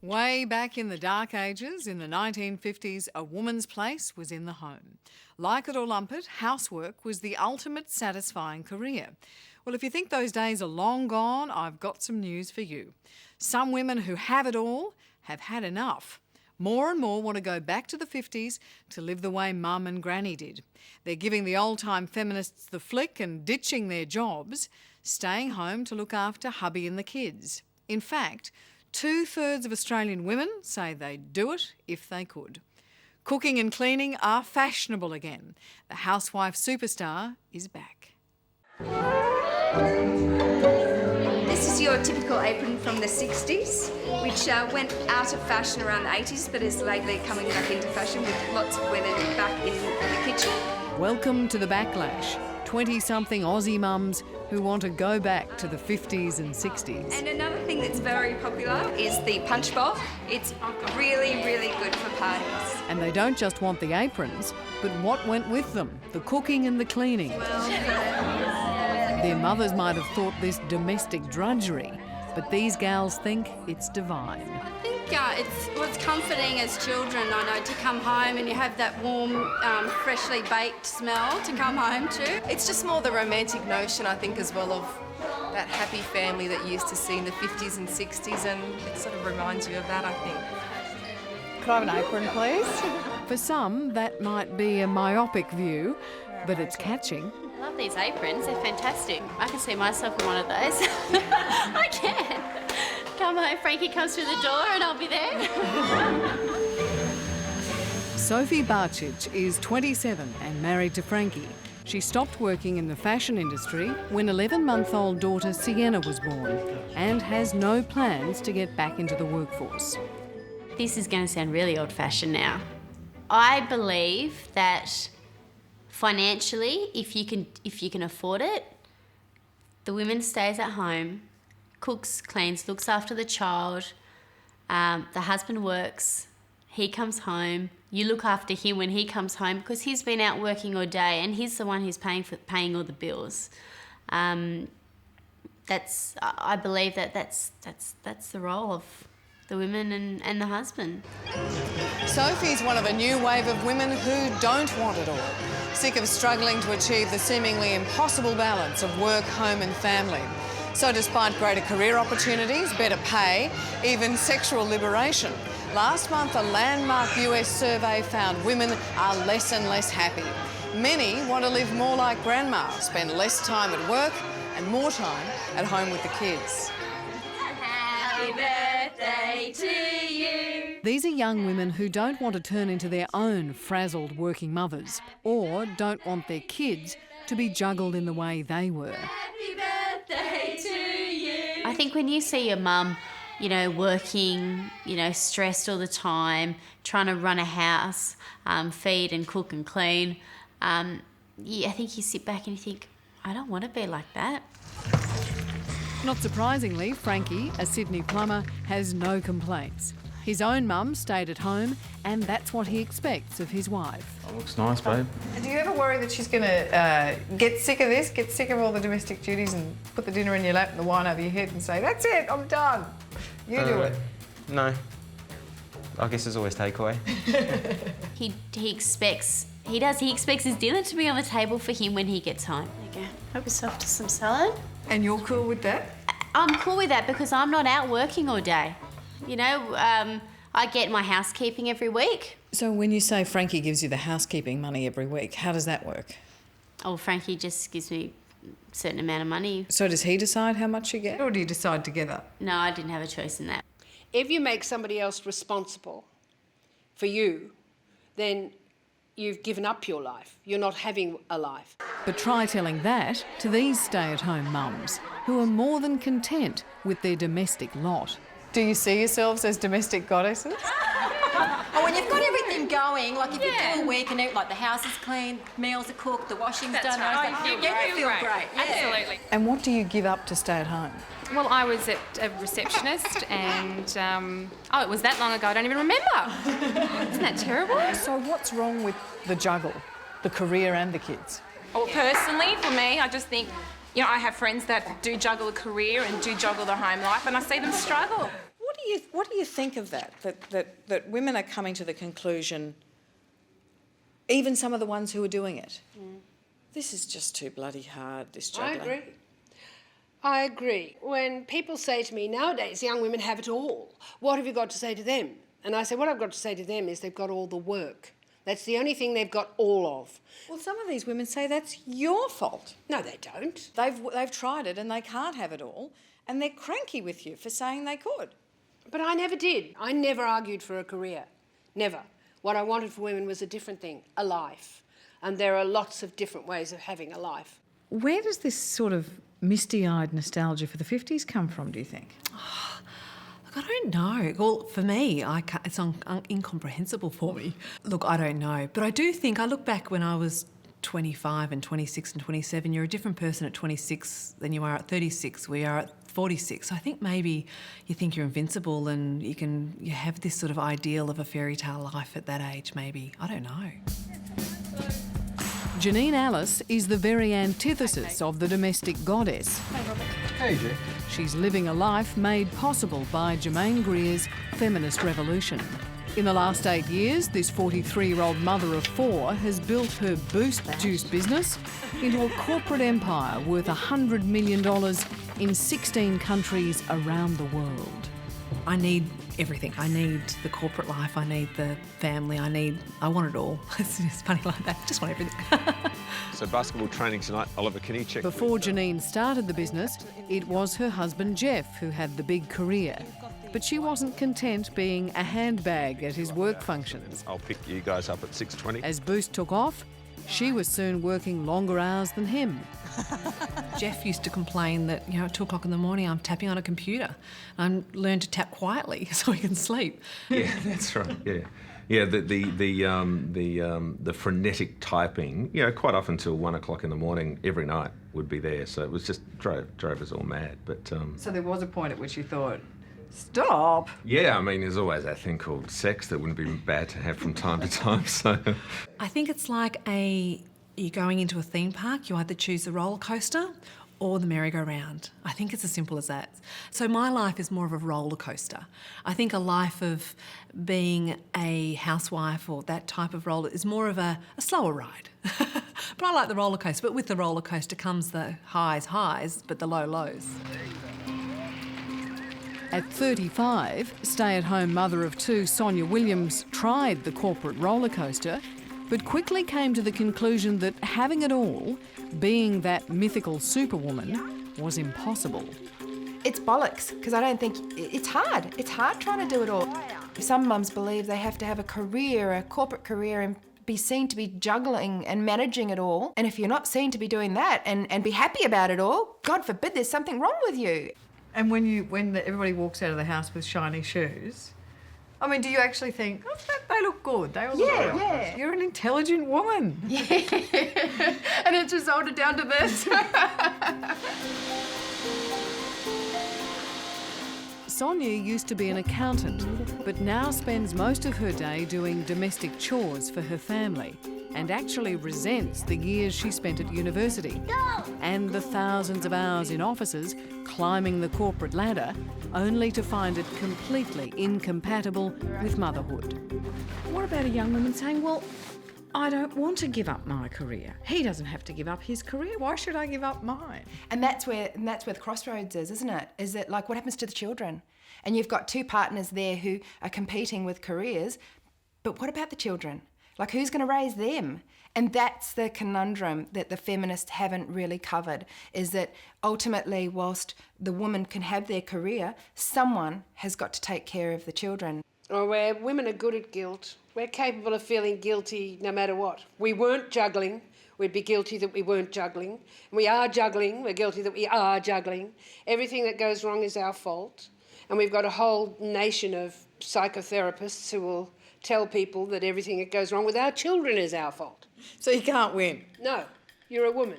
Way back in the dark ages, in the 1950s, a woman's place was in the home. Like it or lump it, housework was the ultimate satisfying career. Well, if you think those days are long gone, I've got some news for you. Some women who have it all have had enough. More and more want to go back to the 50s to live the way Mum and Granny did. They're giving the old-time feminists the flick and ditching their jobs, staying home to look after hubby and the kids. In fact, 2/3 of Australian women say they'd do it if they could. Cooking and cleaning are fashionable again. The housewife superstar is back. This is your typical apron from the 60s, which went out of fashion around the 80s, but is lately coming back into fashion with lots of women back in the kitchen. Welcome to the backlash. 20-something Aussie mums who want to go back to the 50s and 60s. And another thing that's very popular is the punch bowl. It's really, really good for parties. And they don't just want the aprons, but what went with them, the cooking and the cleaning. Their mothers might have thought this domestic drudgery, but these gals think it's divine. I think it's comforting as children, I know, to come home and you have that warm, freshly baked smell to come home to. It's just more the romantic notion, I think, as well, of that happy family that you used to see in the 50s and 60s, and it sort of reminds you of that, I think. Could I have an apron, please? For some, that might be a myopic view, but it's catching. I love these aprons, they're fantastic. I can see myself in one of those. I can. Come home, Frankie comes through the door and I'll be there. Sophie Barchich is 27 and married to Frankie. She stopped working in the fashion industry when 11-month-old daughter Sienna was born and has no plans to get back into the workforce. This is going to sound really old-fashioned now. I believe that financially, if you can afford it, the woman stays at home, cooks, cleans, looks after the child, the husband works, he comes home, you look after him when he comes home because he's been out working all day and he's the one who's paying all the bills. I believe that's the role of the women and the husband. Sophie's one of a new wave of women who don't want it all. Sick of struggling to achieve the seemingly impossible balance of work, home and family. So despite greater career opportunities, better pay, even sexual liberation, last month a landmark US survey found women are less and less happy. Many want to live more like grandma, spend less time at work and more time at home with the kids. Happy birthday to you. These are young women who don't want to turn into their own frazzled working mothers or don't want their kids to be juggled in the way they were. Happy birthday to you. I think when you see your mum, working, stressed all the time, trying to run a house, feed and cook and clean, I think you sit back and you think, I don't want to be like that. Not surprisingly, Frankie, a Sydney plumber, has no complaints. His own mum stayed at home and that's what he expects of his wife. That looks nice, babe. Do you ever worry that she's going to get sick of this, get sick of all the domestic duties and put the dinner in your lap and the wine over your head and say, that's it, I'm done, you do it? No. I guess there's always takeaway. He expects his dinner to be on the table for him when he gets home. There you go. Help yourself to some salad. And you're cool with that? I'm cool with that because I'm not out working all day. I get my housekeeping every week. So when you say Frankie gives you the housekeeping money every week, how does that work? Oh, Frankie just gives me a certain amount of money. So does he decide how much you get or do you decide together? No, I didn't have a choice in that. If you make somebody else responsible for you, then you've given up your life. You're not having a life. But try telling that to these stay-at-home mums who are more than content with their domestic lot. Do you see yourselves as domestic goddesses? Oh, when you've got everything going, like if you're doing work and like the house is clean, meals are cooked, the washing's done, right. you feel great. Yeah. Absolutely. And what do you give up to stay at home? Well, I was a receptionist and, it was that long ago, I don't even remember. Isn't that terrible? So what's wrong with the juggle, the career and the kids? Well, personally, for me, I just think, I have friends that do juggle a career and do juggle the home life and I see them struggle. What do What do you think of that? That women are coming to the conclusion, even some of the ones who are doing it, this is just too bloody hard, this juggling. I agree. When people say to me, nowadays young women have it all, what have you got to say to them? And I say, what I've got to say to them is they've got all the work. That's the only thing they've got all of. Well, some of these women say that's your fault. No, they don't. They've tried it and they can't have it all, and they're cranky with you for saying they could. But I never did. I never argued for a career. Never. What I wanted for women was a different thing, a life. And there are lots of different ways of having a life. Where does this sort of misty-eyed nostalgia for the 50s come from, do you think? I don't know. Well, for me, it's incomprehensible for me. Look, I don't know. But I do think, I look back when I was 25 and 26 and 27, you're a different person at 26 than you are at 36, we are at 46. I think maybe you think you're invincible and you have this sort of ideal of a fairy tale life at that age, maybe. I don't know. Janine Alice is the very antithesis of the domestic goddess. Hey, Robert. Hey, Jay. She's living a life made possible by Germaine Greer's feminist revolution. In the last 8 years, this 43-year-old mother of 4 has built her Boost Juice business into a corporate empire worth $100 million in 16 countries around the world. I need everything. I need the corporate life, I need the family, I want it all. It's funny like that, I just want everything. So basketball training tonight, Oliver, can you check? Before Janine started the business, it was her husband Jeff who had the big career. But she wasn't content being a handbag at his work functions. I'll pick you guys up at 6:20. As Boost took off, she was soon working longer hours than him. Jeff used to complain that, at 2 o'clock in the morning I'm tapping on a computer. I learned to tap quietly so he can sleep. Yeah, that's right. Yeah, the frenetic typing. Quite often till 1 o'clock in the morning every night would be there. So it was just drove us all mad. But So there was a point at which you thought, stop. yeah, I mean, there's always that thing called sex that wouldn't be bad to have from time to time. So I think it's like you're going into a theme park, you either choose the roller coaster or the merry-go-round. I think it's as simple as that. So my life is more of a roller coaster. I think a life of being a housewife or that type of role is more of a slower ride. But I like the roller coaster, but with the roller coaster comes the highs, but the lows. At 35, stay-at-home mother of 2 Sonia Williams tried the corporate roller coaster, but quickly came to the conclusion that having it all, being that mythical superwoman, was impossible. It's bollocks, because I don't think... It's hard. It's hard trying to do it all. Some mums believe they have to have a career, a corporate career, and be seen to be juggling and managing it all. And if you're not seen to be doing that and be happy about it all, God forbid there's something wrong with you. And when everybody walks out of the house with shiny shoes, I mean, do you actually think, oh, they look good? They all look good. Yeah. You're an intelligent woman. Yeah. And it's resulted down to this. Sonia used to be an accountant, but now spends most of her day doing domestic chores for her family and actually resents the years she spent at university and the thousands of hours in offices climbing the corporate ladder, only to find it completely incompatible with motherhood. What about a young woman saying, well, I don't want to give up my career. He doesn't have to give up his career. Why should I give up mine? And that's where the crossroads is, isn't it? Is that like what happens to the children? And you've got 2 partners there who are competing with careers, but what about the children? Like, who's going to raise them? And that's the conundrum that the feminists haven't really covered, is that ultimately, whilst the woman can have their career, someone has got to take care of the children. Or where women are good at guilt. We're capable of feeling guilty no matter what. We weren't juggling, we'd be guilty that we weren't juggling. We are juggling, we're guilty that we are juggling. Everything that goes wrong is our fault. And we've got a whole nation of psychotherapists who will tell people that everything that goes wrong with our children is our fault. So you can't win? No, you're a woman.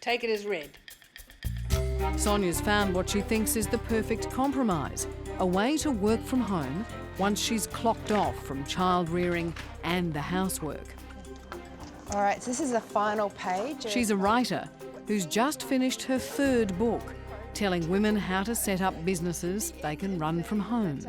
Take it as read. Sonia's found what she thinks is the perfect compromise, a way to work from home once she's clocked off from child rearing and the housework. All right, so this is the final page. She's a writer who's just finished her 3rd book, telling women how to set up businesses they can run from home.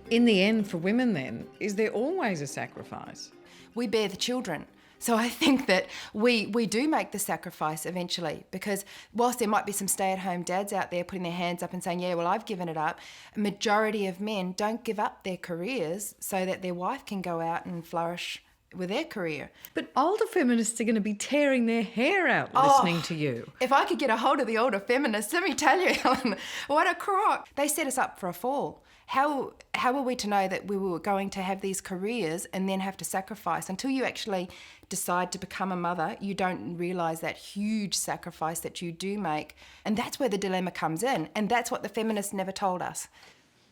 In the end, for women then, is there always a sacrifice? We bear the children. So I think that we do make the sacrifice eventually, because whilst there might be some stay-at-home dads out there putting their hands up and saying, yeah, well, I've given it up, a majority of men don't give up their careers so that their wife can go out and flourish with their career. But older feminists are going to be tearing their hair out listening to you. If I could get a hold of the older feminists, let me tell you, Helen, what a crock. They set us up for a fall. How were we to know that we were going to have these careers and then have to sacrifice? Until you actually decide to become a mother, you don't realise that huge sacrifice that you do make. And that's where the dilemma comes in. And that's what the feminists never told us.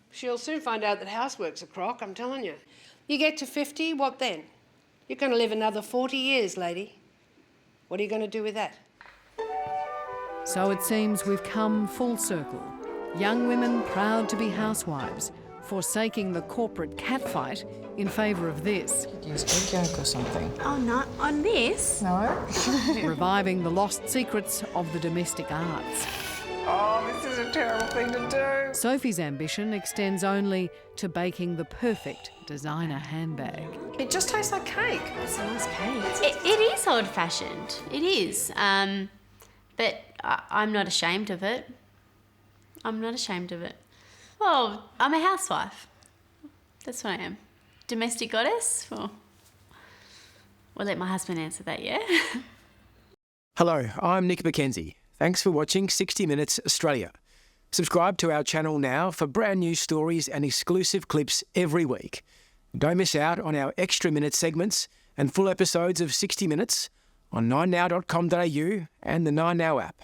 She'll soon find out that housework's a crock, I'm telling you. You get to 50, what then? You're going to live another 40 years, lady. What are you going to do with that? So it seems we've come full circle. Young women proud to be housewives, forsaking the corporate catfight in favour of this. Use egg yolk or something. Oh, not on this. No? Reviving the lost secrets of the domestic arts. Oh, this is a terrible thing to do. Sophie's ambition extends only to baking the perfect designer handbag. It just tastes like cake. It's a nice cake. It is old-fashioned. It is. But I'm not ashamed of it. I'm not ashamed of it. Well, I'm a housewife. That's what I am. Domestic goddess? Well, we'll let my husband answer that, yeah? Hello, I'm Nick McKenzie. Thanks for watching 60 Minutes Australia. Subscribe to our channel now for brand new stories and exclusive clips every week. Don't miss out on our extra minute segments and full episodes of 60 Minutes on 9now.com.au and the 9Now app.